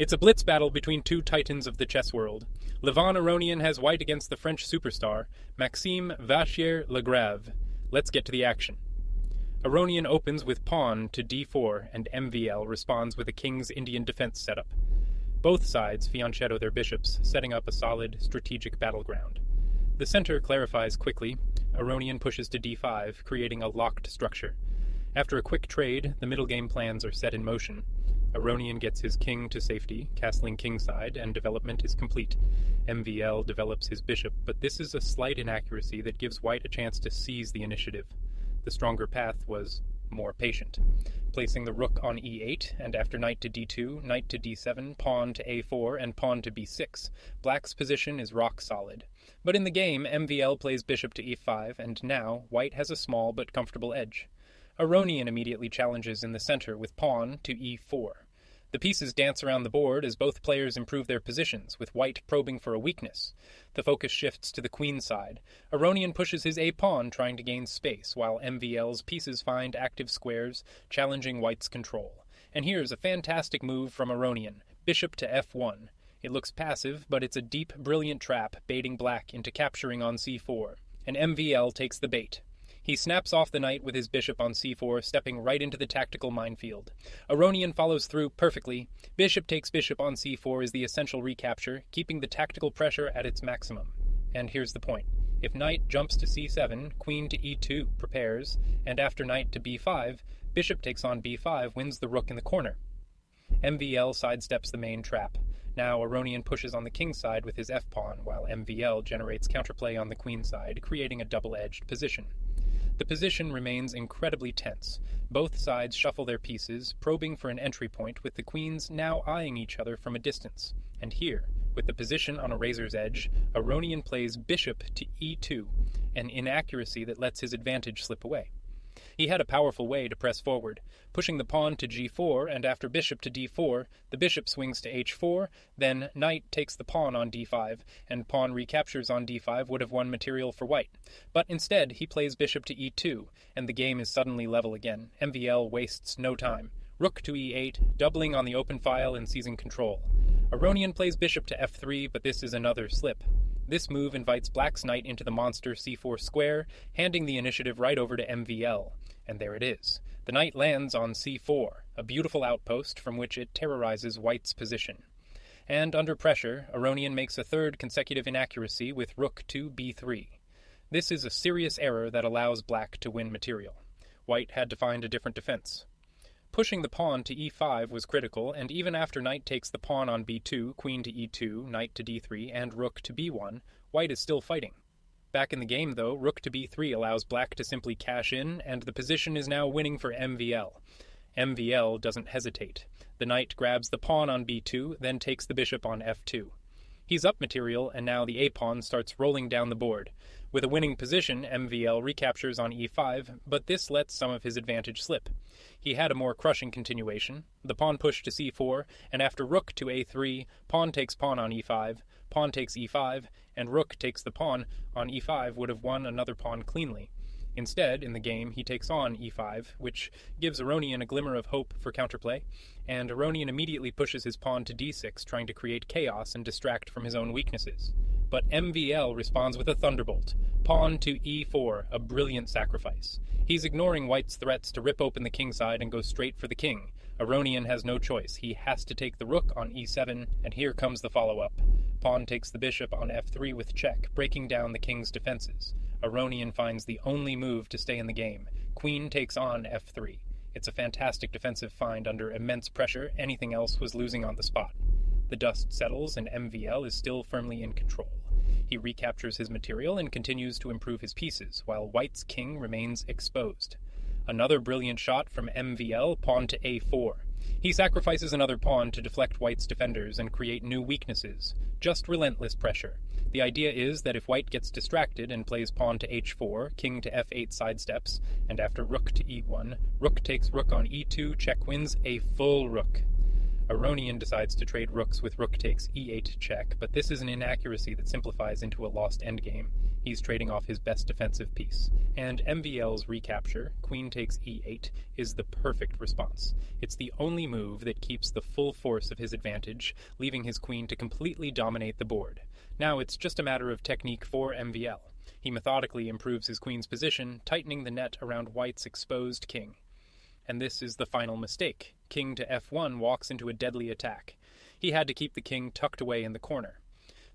It's a blitz battle between two titans of the chess world. Levon Aronian has white against the French superstar, Maxime Vachier-Lagrave. Let's get to the action. Aronian opens with pawn to d4, and MVL responds with a king's Indian defense setup. Both sides fianchetto their bishops, setting up a solid, strategic battleground. The center clarifies quickly. Aronian pushes to d5, creating a locked structure. After a quick trade, the middle game plans are set in motion. Aronian gets his king to safety, castling kingside, and development is complete. MVL develops his bishop, but this is a slight inaccuracy that gives white a chance to seize the initiative. The stronger path was more patient, placing the rook on e8, and after knight to d2, knight to d7, pawn to a4, and pawn to b6. Black's position is rock solid. But in the game, MVL plays bishop to e5, and now white has a small but comfortable edge. Aronian immediately challenges in the center with pawn to e4. The pieces dance around the board as both players improve their positions, with white probing for a weakness. The focus shifts to the queen side. Aronian pushes his a-pawn, trying to gain space, while MVL's pieces find active squares, challenging white's control. And here's a fantastic move from Aronian, bishop to f1. It looks passive, but it's a deep, brilliant trap, baiting black into capturing on c4. And MVL takes the bait. He snaps off the knight with his bishop on c4, stepping right into the tactical minefield. Aronian follows through perfectly. Bishop takes bishop on c4 is the essential recapture, keeping the tactical pressure at its maximum. And here's the point. If knight jumps to c7, queen to e2 prepares, and after knight to b5, bishop takes on b5 wins the rook in the corner. MVL sidesteps the main trap. Now Aronian pushes on the king side with his f-pawn, while MVL generates counterplay on the queen side, creating a double-edged position. The position remains incredibly tense. Both sides shuffle their pieces, probing for an entry point, with the queens now eyeing each other from a distance. And here, with the position on a razor's edge, Aronian plays bishop to e2, an inaccuracy that lets his advantage slip away. He had a powerful way to press forward, pushing the pawn to g4, and after bishop to d4, the bishop swings to h4, then knight takes the pawn on d5, and pawn recaptures on d5 would have won material for white. But instead, he plays bishop to e2, and the game is suddenly level again. MVL wastes no time. Rook to e8, doubling on the open file and seizing control. Aronian plays bishop to f3, but this is another slip. This move invites black's knight into the monster c4 square, handing the initiative right over to MVL. And there it is. The knight lands on c4, a beautiful outpost from which it terrorizes white's position. And under pressure, Aronian makes a third consecutive inaccuracy with rook to b3. This is a serious error that allows black to win material. White had to find a different defense. Pushing the pawn to e5 was critical, and even after knight takes the pawn on b2, queen to e2, knight to d3, and rook to b1, white is still fighting. Back in the game, though, rook to b3 allows black to simply cash in, and the position is now winning for MVL. MVL doesn't hesitate. The knight grabs the pawn on b2, then takes the bishop on f2. He's up material, and now the a-pawn starts rolling down the board. With a winning position, MVL recaptures on e5, but this lets some of his advantage slip. He had a more crushing continuation. The pawn pushed to c4, and after rook to a3, pawn takes pawn on e5, pawn takes e5, and rook takes the pawn on e5 would have won another pawn cleanly. Instead, in the game, he takes on e5, which gives Aronian a glimmer of hope for counterplay, and Aronian immediately pushes his pawn to d6, trying to create chaos and distract from his own weaknesses. But MVL responds with a thunderbolt. Pawn to e4, a brilliant sacrifice. He's ignoring white's threats to rip open the king side and go straight for the king. Aronian has no choice. He has to take the rook on e7, and here comes the follow-up. Pawn takes the bishop on f3 with check, breaking down the king's defenses. Aronian finds the only move to stay in the game. Queen takes on f3. It's a fantastic defensive find under immense pressure. Anything else was losing on the spot. The dust settles, and MVL is still firmly in control. He recaptures his material and continues to improve his pieces, while white's king remains exposed. Another brilliant shot from MVL, pawn to a4. He sacrifices another pawn to deflect white's defenders and create new weaknesses. Just relentless pressure. The idea is that if white gets distracted and plays pawn to h4, king to f8 sidesteps, and after rook to e1, rook takes rook on e2, check wins a full rook. Aronian decides to trade rooks with rook takes e8 check, but this is an inaccuracy that simplifies into a lost endgame. He's trading off his best defensive piece. And MVL's recapture, queen takes e8, is the perfect response. It's the only move that keeps the full force of his advantage, leaving his queen to completely dominate the board. Now it's just a matter of technique for MVL. He methodically improves his queen's position, tightening the net around white's exposed king. And this is the final mistake. King to f1 walks into a deadly attack. He had to keep the king tucked away in the corner.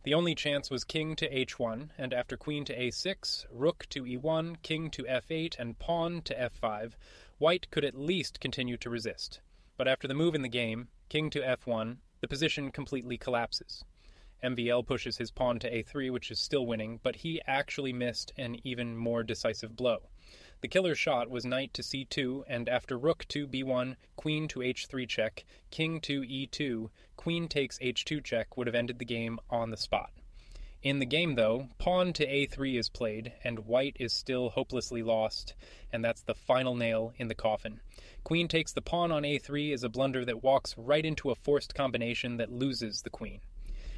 The only chance was king to h1, and after queen to a6, rook to e1, king to f8, and pawn to f5, white could at least continue to resist. But after the move in the game, king to f1, the position completely collapses. MVL pushes his pawn to a3, which is still winning, but he actually missed an even more decisive blow. The killer shot was knight to c2, and after rook to b1, queen to h3 check, king to e2, queen takes h2 check would have ended the game on the spot. In the game, though, pawn to a3 is played, and white is still hopelessly lost, and that's the final nail in the coffin. Queen takes the pawn on a3 is a blunder that walks right into a forced combination that loses the queen.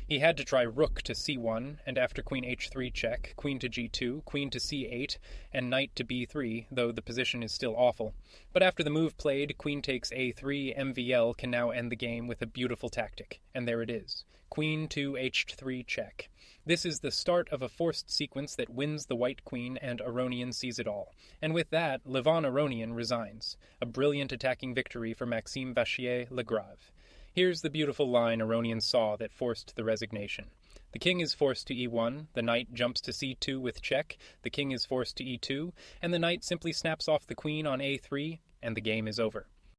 He had to try rook to c1, and after queen h3 check, queen to g2, queen to c8, and knight to b3, though the position is still awful. But after the move played, queen takes a3, MVL can now end the game with a beautiful tactic. And there it is. Queen to h3 check. This is the start of a forced sequence that wins the white queen, and Aronian sees it all. And with that, Levon Aronian resigns. A brilliant attacking victory for Maxime Vachier-Lagrave. Here's the beautiful line Aronian saw that forced the resignation. The king is forced to e1, the knight jumps to c2 with check, the king is forced to e2, and the knight simply snaps off the queen on a3, and the game is over.